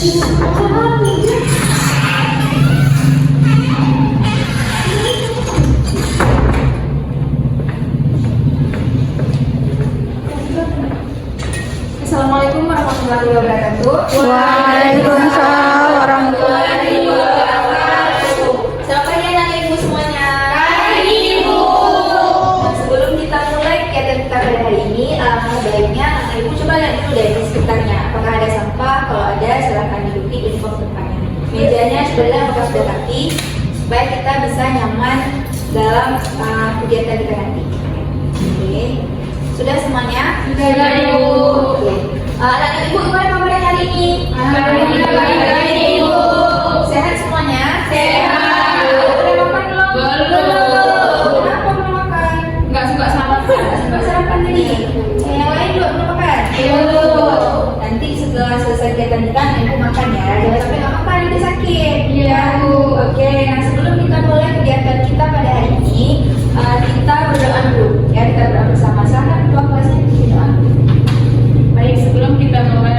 Assalamualaikum warahmatullahi wabarakatuh. Waalaikumsalam warahmatullahi wabarakatuh. Selamat pagi anak ibu semuanya. Pagi Ibu. Nah, sebelum kita mulai kegiatan kita pada hari ini, alangkah baiknya anak ibu coba lihat dulu deh di sekitarnya. Apakah ada sampah? Kalau ada, silakan duduk di info tempatnya. Mejanya sudah apakah sudah rapi supaya kita bisa nyaman dalam kegiatan kita nanti. Oke. Sudah semuanya? Sudah, Ibu. Oke. Anak ibu gimana kabarnya hari ini? Alhamdulillah, Ibu. Sehat semuanya? Sehat. Udah makan belum? Belum. Kenapa belum makan? Nggak suka sarapan. Nggak sarapan tadi? Yang lain juga belum makan? Belum. Nanti setelah selesai kegiatan kita, ibu makan ya. Jangan sampai nggak makan, nanti sakit. Iya, Bu. Oke, nah sebelum kita mulai kegiatan kita pada hari ini, kita berdoa dulu. Ya, kita berdoa bersama. Silahkan ketua kelasnya berdoa. Baik, sebelum kita mulai,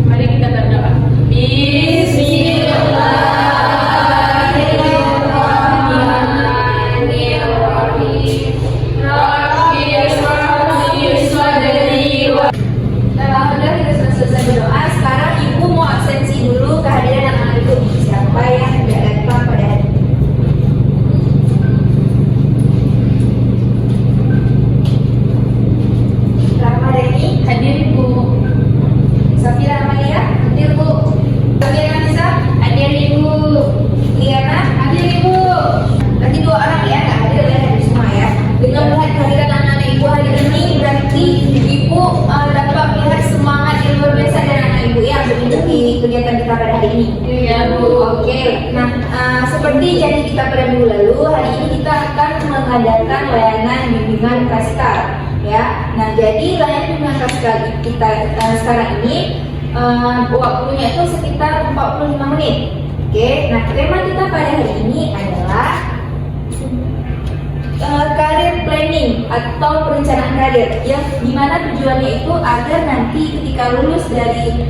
mari kita berdoa. Bismillahirrahmanirrahim. Rabbi shrah li sadri wa Nah, alhamdulillah kita sudah selesai berdoa. Sekarang ibu mau absensi dulu kehadiran anak ibu. Siapa yang tidak datang pada hari ini? Rahmadani, hadir Ibu. Safira Amalia, hadir Bu. Safira Nisa, Hadir Ibu. Liana, Hadir Ibu. berarti dua orang ya, nggak hadir ya hadir semua ya. Dengan melihat kehadiran anak-anak ibu hari ini, berarti ibu dapat melihat semangat yang luar biasa dari anak ibu ya untuk mengikuti kegiatan kita pada hari ini. Iya, Bu. Oke, nah seperti janji kita pada minggu lalu, hari ini kita akan mengadakan layanan bimbingan prasikal ya. Nah, jadi layanan bimbingan prasikal kita sekarang ini waktunya itu sekitar 45 menit. Oke, nah tema kita pada hari ini adalah karir planning atau perencanaan karir yang dimana tujuannya itu agar nanti ketika lulus dari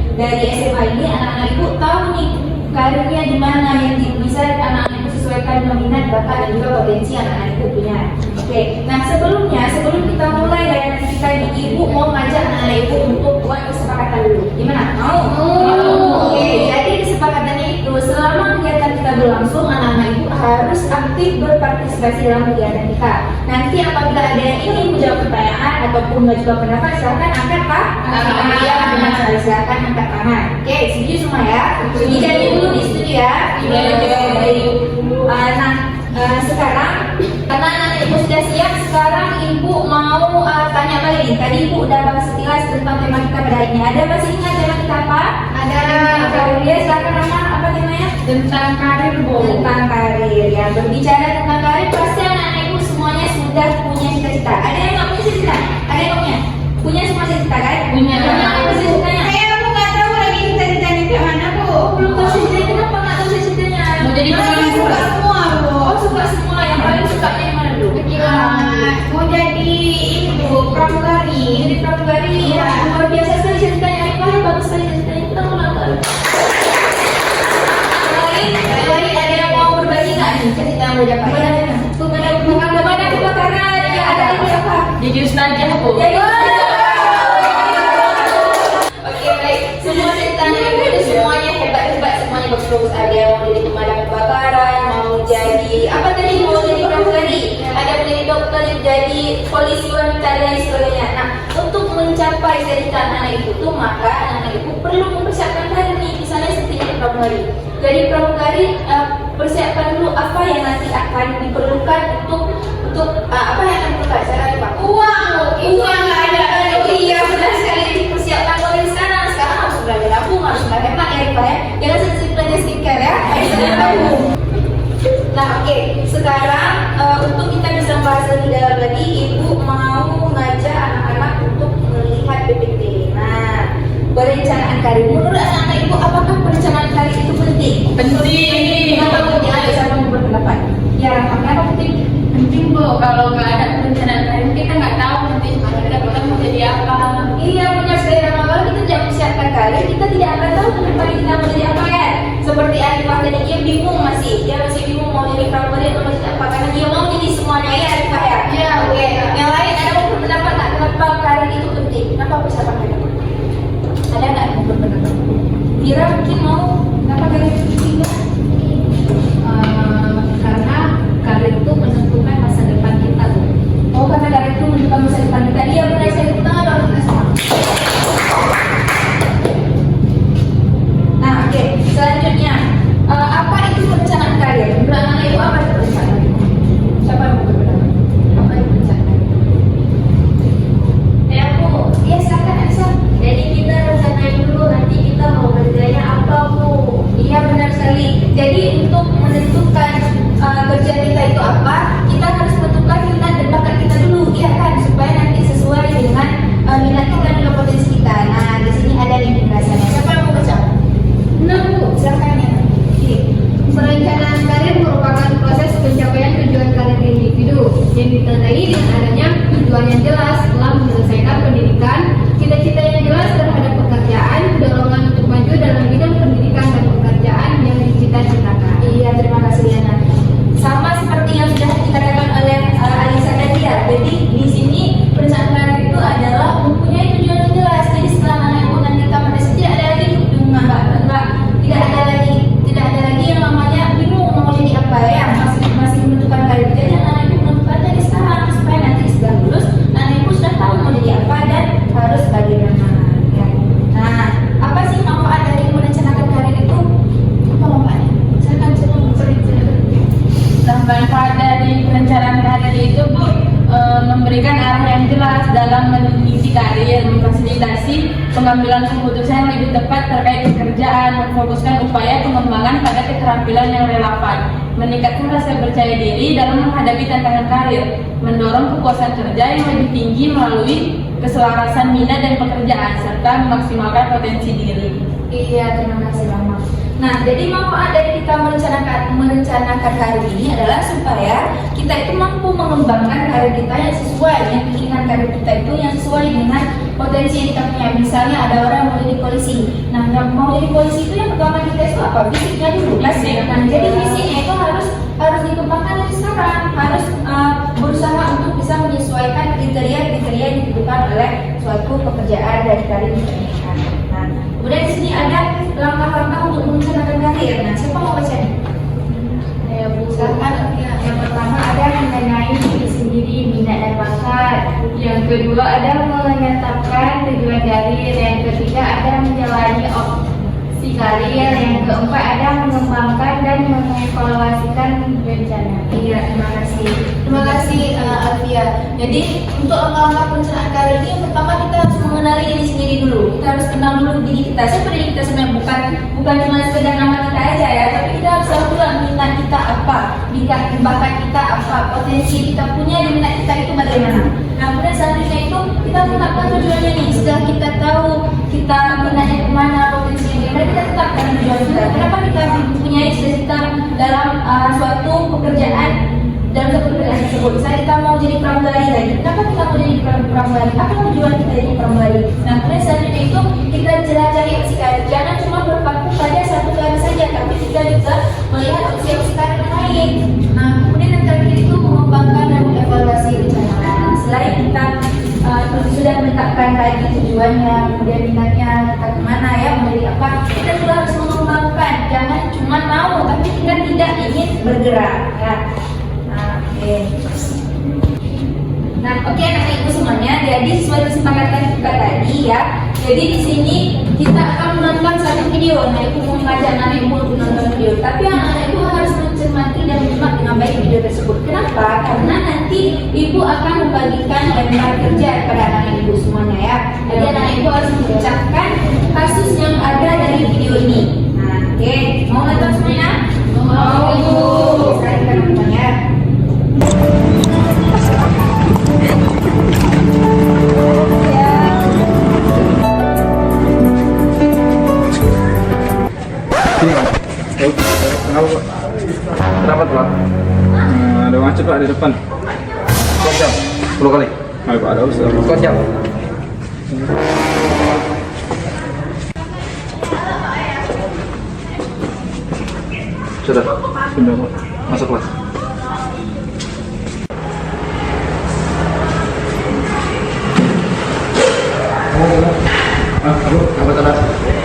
SMA ini anak-anak ibu tahu nih karirnya di mana yang bisa anak-anak ibu sesuaikan dengan minat bakat dan juga potensi anak-anak ibu punya. Oke, nah sebelum kita mulai layanan kita ini, ibu mau ngajak anak-anak ibu untuk buat kesepakatan dulu. Gimana? Mau? Oke, jadi kesepakatannya itu selama kegiatan kita berlangsung anak-anak ibu harus aktif berpartisipasi dalam kegiatan kita. Nanti apabila ada yang ingin menjawab pertanyaan ataupun mengajukan pendapat, silakan angkat tangan. Ya, benar sekali, silakan angkat tangan. Oke, setuju semua ya? Jadi dulu di studio ya. Sekarang karena anak ibu sudah siap, sekarang ibu mau tanya balik nih. Tadi ibu udah bahas sekilas tentang tema kita pada hari ini. Ada masih ingat tema kita apa? Ada. Karir, silakan Rama, apa temanya? Tentang karir, Bu. Tentang karir ya. Berbicara tentang karir, pasti anak-anak ibu semuanya sudah punya cita-cita. Ada yang nggak punya cita-cita? Ada yang nggak punya? Punya semua cita-cita kan? Punya. Apa cita-citanya? Aku nggak tahu lagi cita-citanya kayak mana, Bu. Belum tahu cita-citanya, kenapa nggak tahu cita-citanya? Mau jadi Saya suka semua, Bu. Oh, suka semua. Yang paling sukanya yang mana dulu? Mau jadi itu pramugari. Jadi pramugari ya. Luar biasa sekali ceritanya. Wah, bagus sekali ceritanya. Kita mau nonton. Lain ada yang mau berbagi nggak nih cerita yang udah dapat? Kemana kebakaran? Ya, ada lagi apa? Jadi ustazah, Bu. Jadi oke, baik. Semua ceritanya ibu itu semuanya hebat-hebat, semuanya bagus-bagus. Ada yang mau jadi pemadam kebakaran, mau jadi apa tadi? Mau jadi pramugari, ada yang menjadi dokter, jadi polisi wanita dan lain sebagainya. Nah, untuk mencapai cita-cita anak ibu itu, maka anak ibu perlu mempersiapkan karir nih. Misalnya seperti jadi pramugari. Jadi pramugari persiapkan dulu apa yang nanti akan diperlukan untuk apa yang akan diperlukan. Saya lupa. Uang nggak ada. Iya, benar sekali dipersiapkan mulai sekarang. Sekarang harus belajar nabung, harus belajar hemat ya, Pak ya. Jangan sedikit belajar skincare ya. Nah, oke. Sekarang untuk kita bisa bahas lebih dalam lagi, ibu mau ngajak anak-anak untuk melihat PPT. Nah, perencanaan karir. Menurut anak-anak ibu, apakah perencanaan karir itu penting? Penting. Kenapa penting? Ayo, siapa yang berpendapat? Ya, kenapa penting? Penting, Bu. Kalau nggak ada perencanaan karir, kita nggak tahu nanti kalau kita mau jadi apa. Iya, punya sekali. Kalau kita tidak mempersiapkan karir, kita tidak akan tahu ke depan kita mau jadi apa. tadi dia bingung dia masih bingung mau jadi pramugari atau mau jadi apa, karena dia mau jadi semuanya ya Arifah ya. Ya, oke. Yang lain ada mau berpendapat nggak kenapa karir itu penting? Kenapa bisa pakai itu? Ada nggak yang mau berpendapat? Mira mungkin mau kenapa karir itu penting nggak? Karena karir itu menentukan masa depan kita tuh. Oh, karena karir itu menentukan masa depan kita. Dia benar saya tepuk tangan dong kita semua. Nah, oke. Selanjutnya, apa itu perencanaan karir? Menurut anak ibu apa itu perencanaan karir? Siapa yang mau berpendapat? Apa itu perencanaan karir? Ya Bu, Ya silakan Aisyah. jadi kita rencanain dulu nanti kita mau kerjanya apa Bu. Iya benar sekali. Jadi untuk menentukan kerjaan kita itu apa, kita harus tentukan minat dan bakat kita dulu, ya kan, supaya nanti sesuai dengan minat kita dan potensi kita. Nah, di sini ada nih penjelasannya. Siapa yang mau baca? Nah Bu, Silakan ya. Oke. Perencanaan karir merupakan proses pencapaian tujuan karir individu yang ditandai dengan adanya tujuan yang jelas setelah menyelesaikan pendidikan, cita-cita yang jelas terhadap pekerjaan, dorongan untuk maju dalam bidang pendidikan dan pekerjaan yang dicita-citakan. Iya, terima kasih Yana. Sama seperti yang sudah dikatakan oleh Alisa tadi ya. Jadi di sini perencanaan karir itu adalah mempunyai tujuan yang jelas. Jadi setelah anak ibu nanti tamat SD tidak ada lagi tidak ada lagi yang namanya bingung mau jadi apa ya, masih menentukan karir. Jadi anak ibu menentukan dari sekarang supaya nanti sudah lulus, anak ibu sudah tahu mau jadi apa dan harus bagaimana. Ya. Nah, apa sih manfaat dari merencanakan karir itu? Apa manfaatnya? Silakan manfaat dari perencanaan karir itu Bu, memberikan arah yang jelas dalam meniti karir, memfasilitasi pengambilan keputusan yang lebih tepat terkait pekerjaan, memfokuskan upaya pengembangan pada keterampilan yang relevan, meningkatkan rasa percaya diri dalam menghadapi tantangan karir, mendorong kepuasan kerja yang lebih tinggi melalui keselarasan minat dan pekerjaan, serta memaksimalkan potensi diri. Iya, terima kasih Mama. Nah, jadi manfaat dari kita merencanakan karir ini adalah supaya kita itu mampu mengembangkan karir kita yang sesuai, yang keinginan karir kita itu yang sesuai dengan potensi yang kita punya. Misalnya ada orang mau jadi polisi. Nah, yang mau jadi polisi itu yang pertama kita itu apa? Fisiknya dulu. Fisik. Nah, jadi fisiknya itu harus dikembangkan dari sekarang, harus berusaha untuk bisa menyesuaikan kriteria-kriteria yang ditentukan oleh suatu pekerjaan dari karir yang kita inginkan. Nah, kemudian di sini ada langkah-langkah untuk merencanakan karir. Nah, siapa mau baca nih? Ya Bu, Silakan. yang pertama ada mengenai diri sendiri, minat dan bakat. Yang kedua ada menetapkan tujuan karir. Yang ketiga ada menjalani opsi karir. Yang keempat ada mengembangkan dan mengevaluasikan rencana. Iya, terima kasih. Terima kasih Alfia. Jadi untuk langkah-langkah perencanaan karir ini yang pertama kita harus mengenali diri sendiri dulu. Kita harus kenal dulu diri kita. Siapa diri kita sebenarnya, bukan cuma sekedar nama kita aja ya, tapi kita harus tahu juga minat kita apa, bakat kita apa, potensi kita punya di minat kita itu bagaimana. Nah, kemudian selanjutnya itu kita tetapkan tujuannya nih. Setelah kita tahu kita minatnya kemana, potensinya gimana, kita tetapkan tujuan kita. Kenapa kita mempunyai cita-cita dalam suatu pekerjaan tersebut? Misalnya kita mau jadi pramugari lagi. Kenapa kita mau jadi pramugari? Apa tujuan kita jadi pramugari? Nah, kemudian selanjutnya itu kita jelajahi opsi karir. Jangan cuma berpaku pada satu karir saja, tapi kita juga melihat opsi-opsi karir yang lain. Nah, kemudian yang terakhir itu mengembangkan dan mengevaluasi rencana. Nah, selain kita sudah menetapkan lagi tujuannya, kemudian minatnya kita kemana ya, mau jadi apa, kita juga harus mengembangkan. Jangan cuma mau, tapi kita tidak ingin bergerak. Ya. Nah, oke anak ibu semuanya. Jadi sesuai kesepakatan kita tadi ya. Jadi di sini kita akan menonton satu video. Nah, ibu mau mengajak anak ibu untuk menonton video. Tapi anak ibu harus mencermati dan menyimak dengan baik video tersebut. Kenapa? Karena nanti ibu akan membagikan lembar kerja kepada anak ibu semuanya ya. Jadi anak ibu harus mengucapkan kasus yang ada dari video ini. Nah, oke. Mau nonton semuanya? Mau ibu. Sekarang kita nonton ya. Kenapa tuh, Pak? Ada macet, Pak, di depan. Sekian jam? 10 kali? Ayo, Pak, ada usaha. Sekian jam? Sudah. Sudah Pak. Masuk kelas. Apa tanda?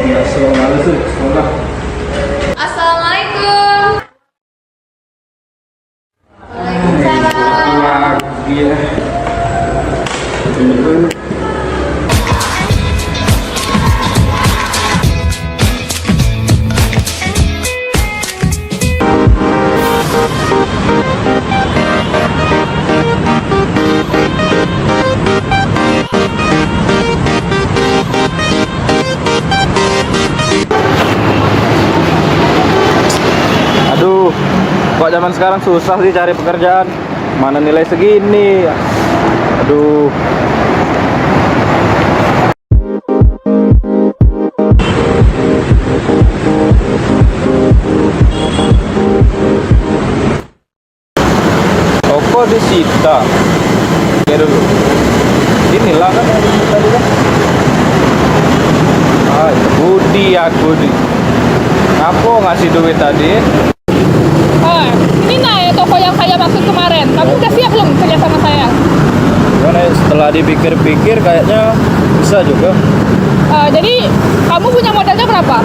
Ya, sekolah sih, sekolah. Assalamualaikum. Lagi ya. Aduh, kok zaman sekarang susah sih cari pekerjaan. Mana nilai segini? Aduh. Toko disita. Ya dulu. Inilah kan yang tadi kan. Ah, Budi ya Budi. Ngapo ngasih duit tadi? Oh, ini nah toko yang saya maksud kemarin. Kamu udah siap belum kerja sama saya? Karena setelah dipikir-pikir kayaknya bisa juga. Jadi kamu punya modalnya berapa?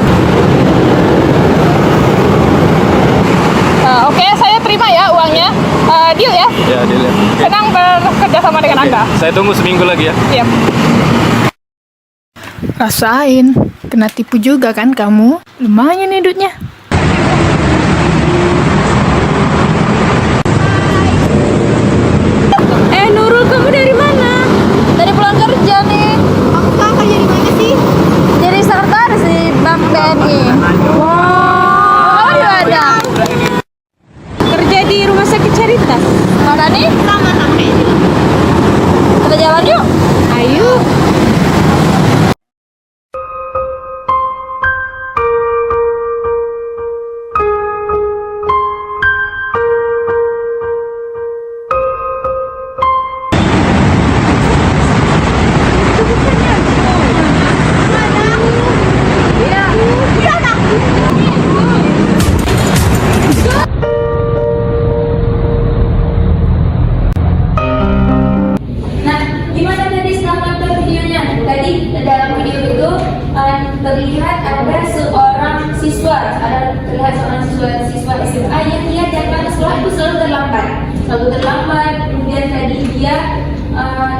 Oke, saya terima ya uangnya. Deal ya. Ya, dilihat. Senang bekerja sama dengan Anda. Saya tunggu seminggu lagi ya. Siap. Rasain, kena tipu juga kan kamu? Lumayan nih duitnya. Nurul, kamu dari mana? Dari pulang kerja nih. Kamu sekarang kerja di mana sih? Jadi sekretaris di Bank BNI. Wow. Kamu di mana? Kerja di rumah sakit Caritas. Mana nih? Sama kayak ini. Kita jalan yuk. Ayo. Nah, gimana tadi setelah nonton videonya? Tadi dalam video itu terlihat ada seorang siswa siswa SMA yang dia jadwal sekolah itu selalu terlambat. Kemudian tadi dia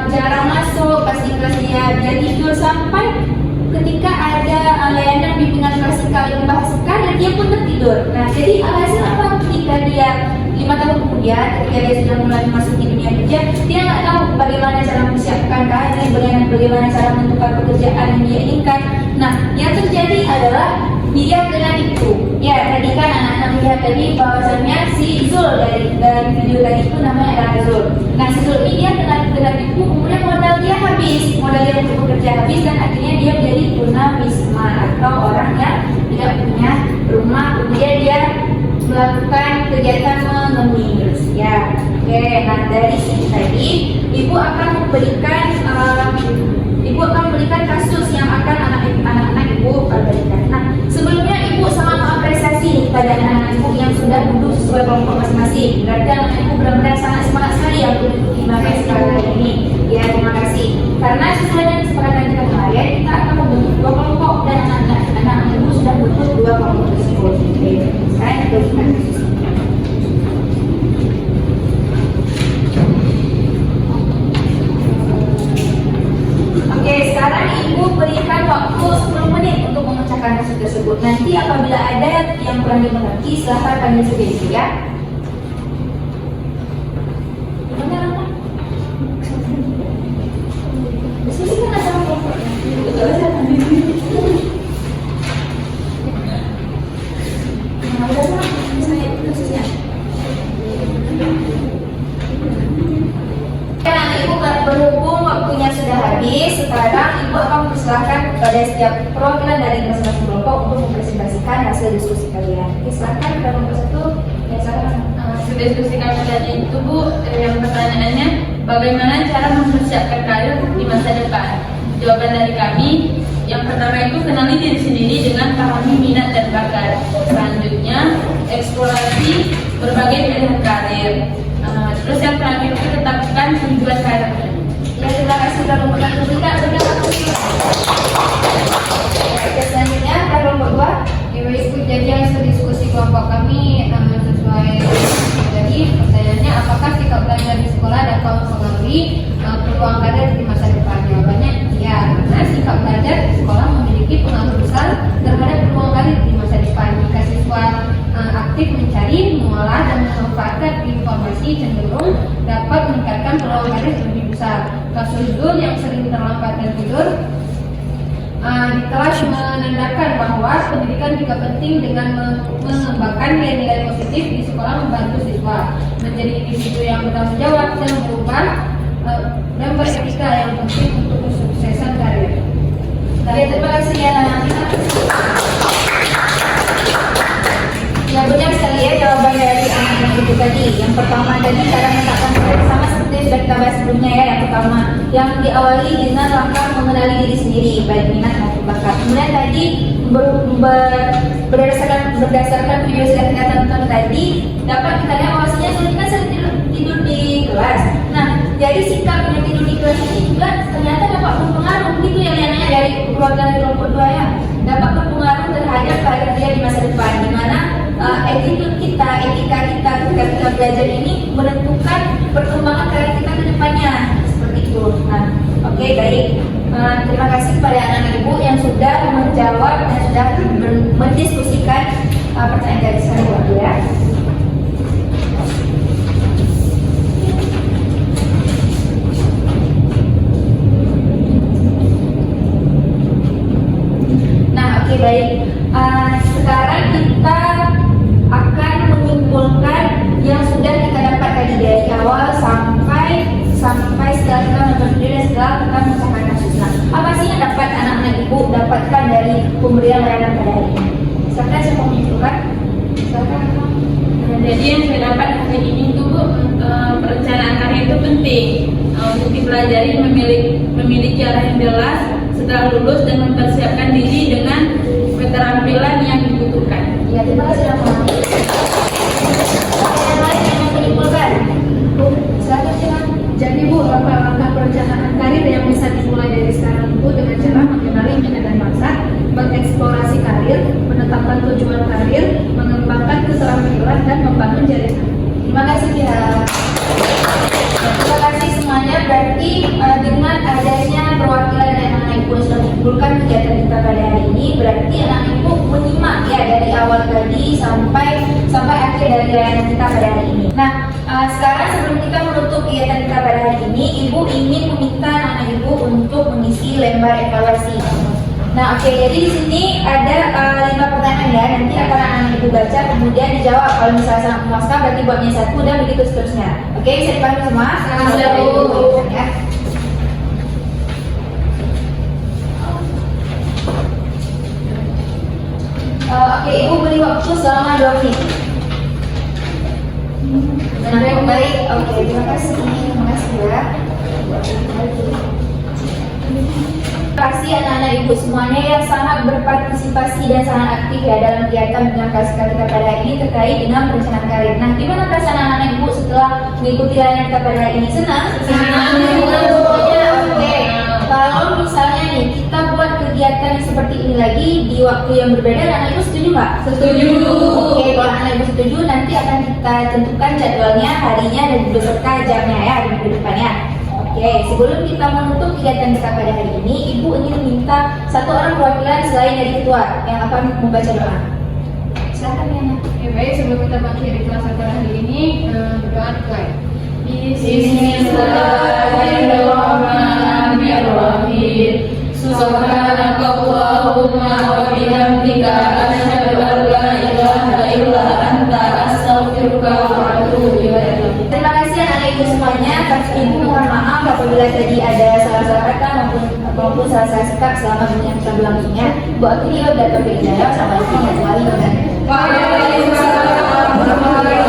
jarang masuk, pasti kelas dia tidur sampai ketika ada layanan bimbingan klasikal yang membahas sekali dia pun tertidur. Nah, jadi alasan apa ketika dia 5 tahun kemudian ketika dia sudah mulai memasuki dunia kerja, dia nggak tahu bagaimana cara mempersiapkan karir, bagaimana cara menentukan pekerjaan yang dia inginkan. Nah, yang terjadi adalah dia kena tipu. Ya, tadi kan anak-anak lihat tadi bahwasannya si Zul dari video tadi itu namanya adalah Zul. Nah, si Zul ini dia kena tipu, kemudian modal dia untuk bekerja habis dan akhirnya dia menjadi tunawisma atau orang yang tidak punya rumah. Kemudian dia melakukan kegiatan mengemis. Ya, oke. Nah, dari sini tadi ibu akan memberikan kasus yang akan anak-anak ibu berikan. Nah, sebelumnya ibu sangat mengapresiasi kepada anak-anak ibu yang sudah duduk sesuai kelompok masing-masing. Berarti anak ibu benar-benar sangat semangat sekali ya untuk mengikuti materi kali ini. Ya, terima kasih. Karena sesuai dengan kesepakatan kita kemarin, kita akan membentuk 2 kelompok dan anak-anak ibu sudah bentuk 2 kelompok tersebut. Oke, sekarang kita berikan kasus. Oke, sekarang ibu berikan waktu 10 menit untuk memecahkan kasus tersebut. Nanti apabila ada yang kurang dimengerti, silahkan kami sugesti ya. Berhubung waktunya sudah habis, sekarang ibu akan mempersilahkan kepada setiap perwakilan dari masing-masing kelompok untuk mempresentasikan hasil diskusi kalian. Oke, silakan kelompok 1. Ya, silakan. Hasil diskusi kami tadi itu Bu, yang pertanyaannya bagaimana cara mempersiapkan karir di masa depan? Jawaban dari kami Yang pertama itu kenali diri sendiri dengan pahami minat dan bakat. Selanjutnya eksplorasi berbagai pilihan karir. Terus yang terakhir itu tetapkan tujuan karirnya. Ya, terima kasih telah memperhatikan kita. Selanjutnya kelompok 2. Jadi hasil diskusi kelompok kami sesuai dari pertanyaannya, apakah sikap belajar di sekolah dapat mempengaruhi peluang karir di masa depan? Jawabannya iya, karena sikap belajar di sekolah memiliki pengaruh besar terhadap peluang karir di masa depan. Jika siswa aktif mencari, mengolah, dan memanfaatkan informasi, cenderung dapat meningkatkan peluang karir lebih besar. Kasus Zul yang sering terlambat dan tidur telah menandakan bahwa pendidikan juga penting dengan mengembangkan nilai-nilai positif di sekolah, membantu siswa menjadi individu yang bertanggung jawab dan berubah dan beretika yang penting untuk kesuksesan karir. Ya, terima kasih ya anak-anak. Ya, benar sekali ya jawaban dari anak-anak itu tadi. Yang pertama tadi cara menetapkan karir sama seperti yang sudah kita bahas sebelumnya ya. Yang pertama yang diawali dengan langkah mengenali diri sendiri, baik minat maupun bakat. Kemudian tadi berdasarkan video yang sudah kita tonton tadi, dapat kita lihat bahwasanya kita sering tidur di kelas. Nah, jadi sikap yang tidur di kelas ini juga ternyata dapat berpengaruh, gitu ya nanya dari keluarga dari kelompok 2 ya, dapat berpengaruh terhadap karir dia di masa depan, di mana attitude kita, etika kita ketika kita belajar ini menentukan perkembangan karir kita ke depannya, seperti itu. Nah, oke, baik. Terima kasih kepada anak-anak ibu yang sudah menjawab dan sudah mendiskusikan pertanyaan dari saya waktu ya. Nah, oke, baik. Sekarang kita akan menyimpulkan yang sudah kita dapat tadi dari awal sampai setelah kita menonton video dan setelah kita mengusahakan kasus. Nah, apa sih yang dapat anak-anak ibu dapatkan dari pemberian layanan pada hari ini? Silakan saya mau menyimpulkan. Silakan. Jadi yang saya dapat hari ini itu perencanaan karir itu penting untuk dipelajari, memiliki arah yang jelas setelah lulus dan mempersiapkan diri dengan keterampilan yang dibutuhkan. Ya, terima kasih Rama. Yang lain yang mau menyimpulkan? Silakan. Jadi Bu, langkah perencanaan karir yang bisa dimulai dari sekarang itu dengan cara mengenali minat dan bakat, mengeksplorasi karir, menetapkan tujuan karir, mengembangkan keterampilan, dan membangun jaringan. Terima kasih ya. Terima kasih semuanya. Berarti dengan adanya perwakilan dari anak ibu yang sudah menyimpulkan kegiatan kita pada hari ini, berarti anak ibu menyimak ya dari awal tadi sampai akhir dari layanan kita pada hari ini. Nah, sekarang sebelum kita menutup kegiatan kita pada hari ini, ibu ingin meminta anak ibu untuk mengisi lembar evaluasi. Nah, oke, jadi di sini ada 5 pertanyaan ya. Nanti akan anak ibu baca, kemudian dijawab. Kalau misalnya sangat memuaskan, berarti buatnya 1 dan begitu seterusnya. Oke, bisa dipahami semua? Ya. Oke, ibu beri waktu selama 2 menit. Benar, baik. Oke, terima kasih ya. Terima kasih anak-anak ibu semuanya yang sangat berpartisipasi dan sangat aktif ya dalam kegiatan dengan kaskar kita pada hari ini terkait dengan perencanaan karir. Nah, gimana perasaan anak-anak ibu setelah mengikuti layanan kita pada hari ini? Senang? Oke. Kalau misalnya nih kita buat kegiatan seperti ini lagi di waktu yang berbeda, anak ibu setuju nggak? Setuju. Oke, kalau anak ibu setuju, nanti akan kita tentukan jadwalnya, harinya dan juga serta jamnya ya di minggu depannya. Oke, sebelum kita menutup kegiatan kita pada hari ini, ibu ingin meminta 1 orang perwakilan selain dari ketua yang akan membaca doa. Silakan ya. Baik, sebelum kita mengakhiri kelas pada hari ini, berdoa dimulai. Bismillahirrahmanirrahim. Subhanakallahumma wa bihamdika asyhadu an la ilaha illa anta astaghfiruka wa atubu ilaik. Terima kasih anak ibu semuanya. Ibu mohon maaf apabila tadi ada salah-salah kata maupun salah-salah sikap selama yang kita berlangsungnya. Bu akhirnya udah terpilih. Assalamualaikum warahmatullahi wabarakatuh. Waalaikumsalam warahmatullahi wabarakatuh.